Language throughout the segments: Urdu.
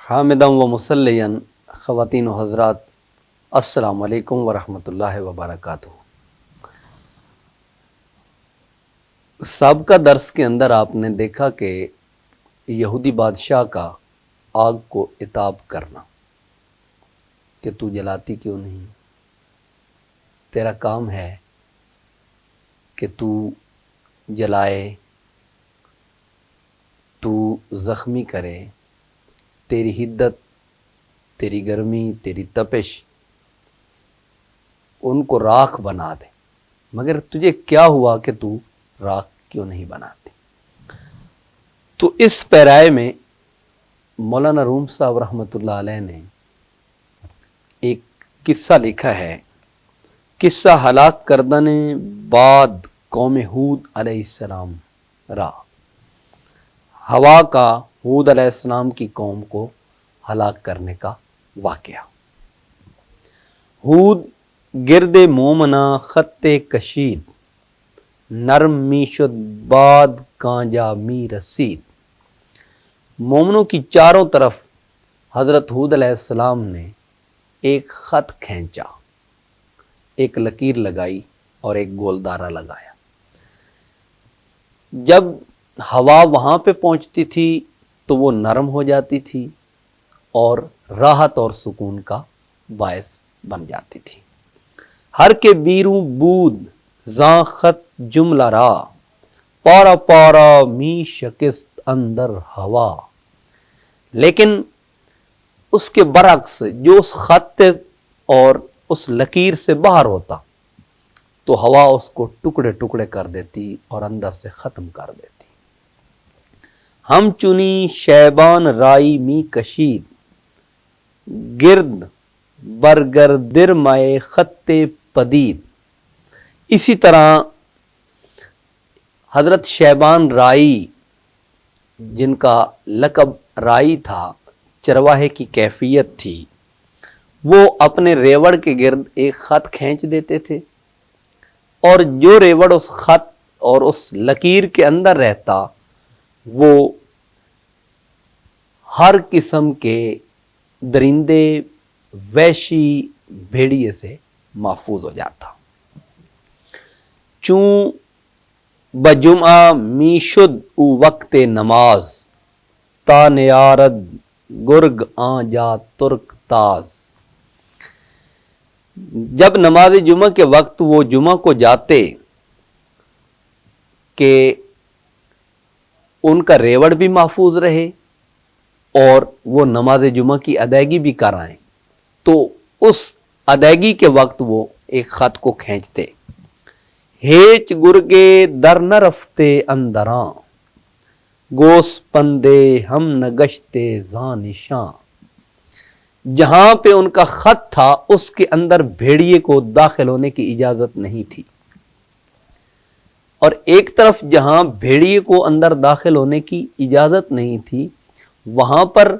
حامدم و مسلین خواتین و حضرات، السلام علیکم ورحمۃ اللہ وبرکاتہ۔ سابقہ درس کے اندر آپ نے دیکھا کہ یہودی بادشاہ کا آگ کو عتاب کرنا کہ تو جلاتی کیوں نہیں، تیرا کام ہے کہ تو جلائے، تو زخمی کرے، تیری حدت، تیری گرمی، تیری تپش ان کو راکھ بنا دے، مگر تجھے کیا ہوا کہ تو راکھ کیوں نہیں بناتی؟ تو اس پیرائے میں مولانا روم صاحب رحمۃ اللہ علیہ نے ایک قصہ لکھا ہے، قصہ ہلاک کردن بعد قوم ہود علیہ السلام را، ہوا کا ہود علیہ السلام کی قوم کو ہلاک کرنے کا واقعہ۔ ہود گرد مومنا خط کشید، نرم می شد باد کانجا می رسید۔ مومنوں کی چاروں طرف حضرت ہود علیہ السلام نے ایک خط کھینچا، ایک لکیر لگائی اور ایک گولدارہ لگایا۔ جب ہوا وہاں پہ پہنچتی تھی تو وہ نرم ہو جاتی تھی اور راحت اور سکون کا باعث بن جاتی تھی۔ ہر کے بیروں بود زاں خط جملہ را، پارا پارا می شکست اندر ہوا۔ لیکن اس کے برعکس جو اس خط اور اس لکیر سے باہر ہوتا تو ہوا اس کو ٹکڑے ٹکڑے کر دیتی اور اندر سے ختم کر دیتی۔ ہم چنی شیبان رائی می کشید، گرد برگردر مائے خط پدید۔ اسی طرح حضرت شیبان رائی، جن کا لقب رائی تھا، چرواہے کی کیفیت تھی، وہ اپنے ریوڑ کے گرد ایک خط کھینچ دیتے تھے، اور جو ریوڑ اس خط اور اس لکیر کے اندر رہتا وہ ہر قسم کے درندے، وحشی، بھیڑیے سے محفوظ ہو جاتا۔ چون بجمعہ می شد او وقت نماز، تا نیارد گرگ آن جا ترک تاز۔ جب نماز جمعہ کے وقت وہ جمعہ کو جاتے کہ ان کا ریوڑ بھی محفوظ رہے اور وہ نماز جمعہ کی ادائیگی بھی کرائیں، تو اس ادائیگی کے وقت وہ ایک خط کو کھینچتے۔ ہیچ گرگے در نہ رفتے اندراں، گوس پندے ہم نگشتے زاں نشاں۔ جہاں پہ ان کا خط تھا اس کے اندر بھیڑیے کو داخل ہونے کی اجازت نہیں تھی، اور ایک طرف جہاں بھیڑیے کو اندر داخل ہونے کی اجازت نہیں تھی، وہاں پر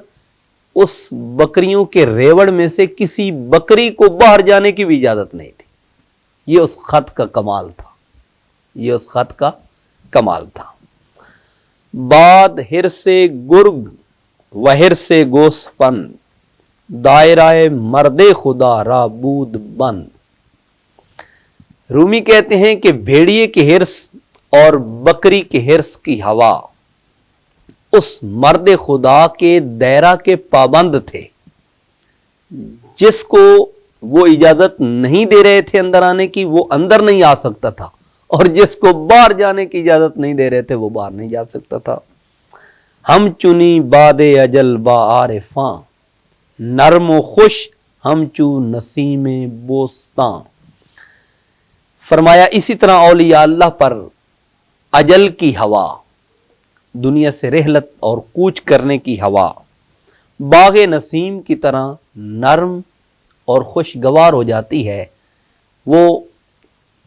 اس بکریوں کے ریوڑ میں سے کسی بکری کو باہر جانے کی بھی اجازت نہیں تھی۔ یہ اس خط کا کمال تھا، یہ اس خط کا کمال تھا۔ بعد ہر سے گرگ و ہر سے گوسپند، دائرہ مرد خدا را بود بند۔ رومی کہتے ہیں کہ بھیڑیے کے ہرس اور بکری کے ہرس کی ہوا اس مرد خدا کے دائرہ کے پابند تھے، جس کو وہ اجازت نہیں دے رہے تھے اندر آنے کی، وہ اندر نہیں آ سکتا تھا، اور جس کو باہر جانے کی اجازت نہیں دے رہے تھے وہ باہر نہیں جا سکتا تھا۔ ہم چنی باد اجل با عارفاں، نرم و خوش ہم چو نسیم بوستاں۔ فرمایا اسی طرح اولیاء اللہ پر اجل کی ہوا، دنیا سے رحلت اور کوچ کرنے کی ہوا، باغ نسیم کی طرح نرم اور خوشگوار ہو جاتی ہے۔ وہ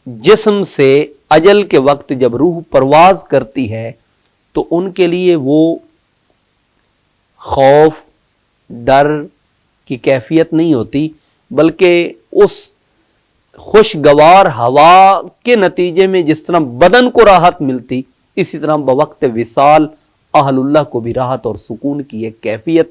جسم سے اجل کے وقت جب روح پرواز کرتی ہے تو ان کے لیے وہ خوف، ڈر کی کیفیت نہیں ہوتی، بلکہ اس خوشگوار ہوا کے نتیجے میں جس طرح بدن کو راحت ملتی، اسی طرح بوقت وصال اہل اللہ کو بھی راحت اور سکون کی ایک کیفیت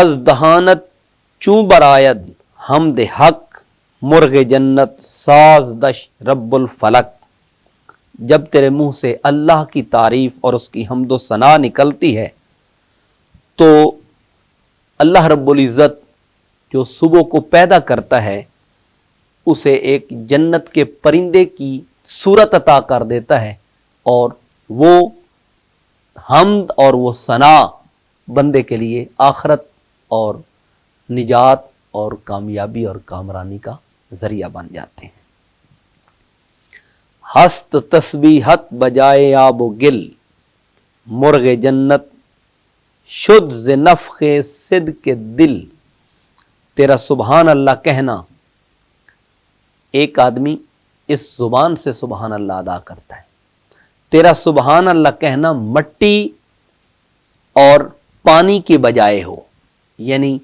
از دہانت چوں برآید حمد حق مرغ جنت ساز دش رب الفلک. جب تیرے منہ سے اللہ کی تعریف اور اس کی حمد و ثنا نکلتی ہے تو اللہ رب العزت جو صبح کو پیدا کرتا ہے اسے ایک جنت کے پرندے کی صورت عطا کر دیتا ہے، اور وہ حمد اور وہ ثنا بندے کے لیے آخرت اور نجات اور کامیابی اور کامرانی کا ذریعہ بن جاتے ہیں. ہست تسبیحت بجائے آب و گل مرغ جنت شد ز نفخ صدق دل. تیرا سبحان اللہ کہنا، ایک آدمی اس زبان سے سبحان اللہ ادا کرتا ہے. تیرا سبحان اللہ کہنا مٹی اور پانی کے بجائے ہو، یعنی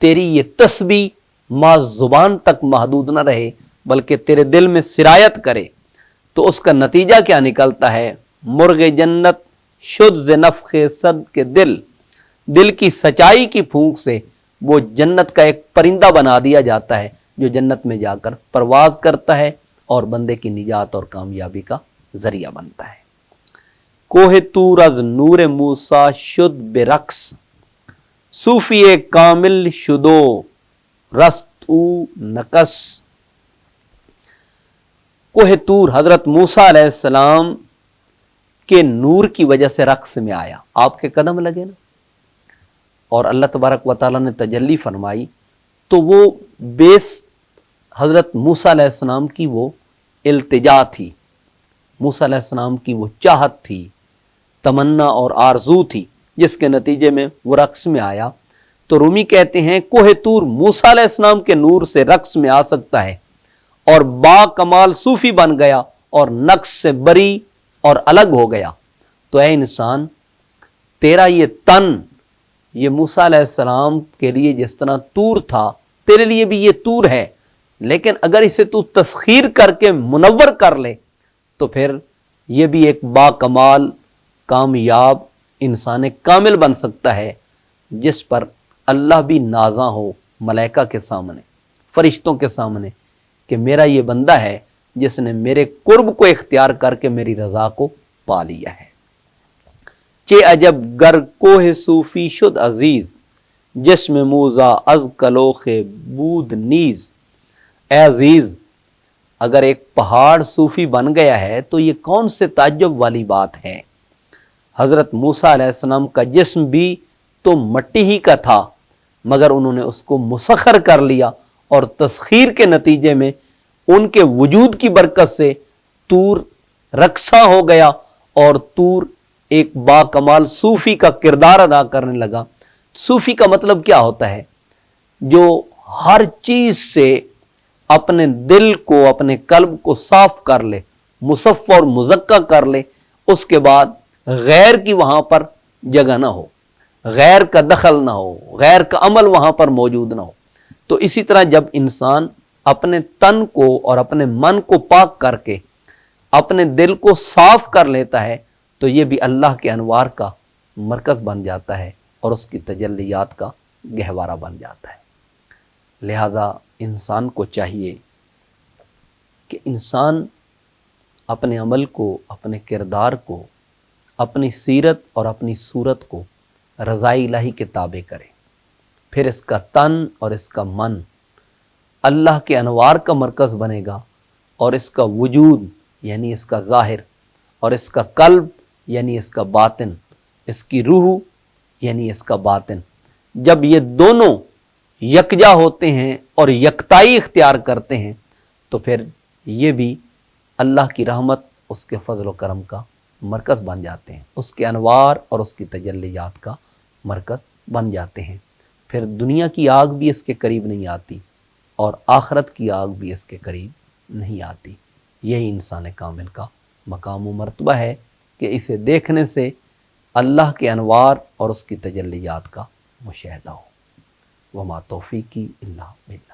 تیری یہ تسبیح محض زبان تک محدود نہ رہے بلکہ تیرے دل میں سرایت کرے، تو اس کا نتیجہ کیا نکلتا ہے؟ مرغ جنت شد ز نفخ صدق دل. دل کی سچائی کی پھونک سے وہ جنت کا ایک پرندہ بنا دیا جاتا ہے جو جنت میں جا کر پرواز کرتا ہے اور بندے کی نجات اور کامیابی کا ذریعہ بنتا ہے. کوہ طور از نور موسیٰ شد برقص صوفی کامل شدو رست او نقص. کوہ طور حضرت موسیٰ علیہ السلام کے نور کی وجہ سے رقص میں آیا. آپ کے قدم لگے نا اور اللہ تبارک و تعالیٰ نے تجلی فرمائی، تو وہ بیس حضرت موسیٰ علیہ السلام کی وہ التجا تھی، موسیٰ علیہ السلام کی وہ چاہت تھی، تمنا اور آرزو تھی، جس کے نتیجے میں وہ رقص میں آیا. تو رومی کہتے ہیں کوہ طور موسیٰ علیہ السلام کے نور سے رقص میں آ سکتا ہے اور با کمال صوفی بن گیا اور نقص سے بری اور الگ ہو گیا. تو اے انسان، تیرا یہ تن، یہ موسیٰ علیہ السلام کے لیے جس طرح طور تھا، تیرے لیے بھی یہ طور ہے، لیکن اگر اسے تو تسخیر کر کے منور کر لے تو پھر یہ بھی ایک با کمال کامیاب انسان کامل بن سکتا ہے، جس پر اللہ بھی نازاں ہو ملائکہ کے سامنے، فرشتوں کے سامنے، کہ میرا یہ بندہ ہے جس نے میرے قرب کو اختیار کر کے میری رضا کو پا لیا ہے. چے عجب گر کوہ صوفی شد عزیز جسم موزہ از کلوخ بود نیز. اے عزیز، اگر ایک پہاڑ صوفی بن گیا ہے تو یہ کون سے تعجب والی بات ہے؟ حضرت موسیٰ علیہ السلام کا جسم بھی تو مٹی ہی کا تھا، مگر انہوں نے اس کو مسخر کر لیا اور تسخیر کے نتیجے میں ان کے وجود کی برکت سے طور رقصاں ہو گیا اور طور ایک با کمال صوفی کا کردار ادا کرنے لگا. صوفی کا مطلب کیا ہوتا ہے؟ جو ہر چیز سے اپنے دل کو، اپنے قلب کو صاف کر لے، مصفى اور مزکہ کر لے، اس کے بعد غیر کی وہاں پر جگہ نہ ہو، غیر کا دخل نہ ہو، غیر کا عمل وہاں پر موجود نہ ہو. تو اسی طرح جب انسان اپنے تن کو اور اپنے من کو پاک کر کے اپنے دل کو صاف کر لیتا ہے تو یہ بھی اللہ کے انوار کا مرکز بن جاتا ہے اور اس کی تجلیات کا گہوارہ بن جاتا ہے. لہذا انسان کو چاہیے کہ انسان اپنے عمل کو، اپنے کردار کو، اپنی سیرت اور اپنی صورت کو رضائے الہی کے تابع کرے. پھر اس کا تن اور اس کا من اللہ کے انوار کا مرکز بنے گا، اور اس کا وجود یعنی اس کا ظاہر، اور اس کا قلب یعنی اس کا باطن، اس کی روح یعنی اس کا باطن، جب یہ دونوں یکجا ہوتے ہیں اور یکتائی اختیار کرتے ہیں تو پھر یہ بھی اللہ کی رحمت، اس کے فضل و کرم کا مرکز بن جاتے ہیں، اس کے انوار اور اس کی تجلیات کا مرکز بن جاتے ہیں. پھر دنیا کی آگ بھی اس کے قریب نہیں آتی اور آخرت کی آگ بھی اس کے قریب نہیں آتی. یہی انسان کامل کا مقام و مرتبہ ہے کہ اسے دیکھنے سے اللہ کے انوار اور اس کی تجلیات کا مشاہدہ ہو. وما توفیقی الا باللہ.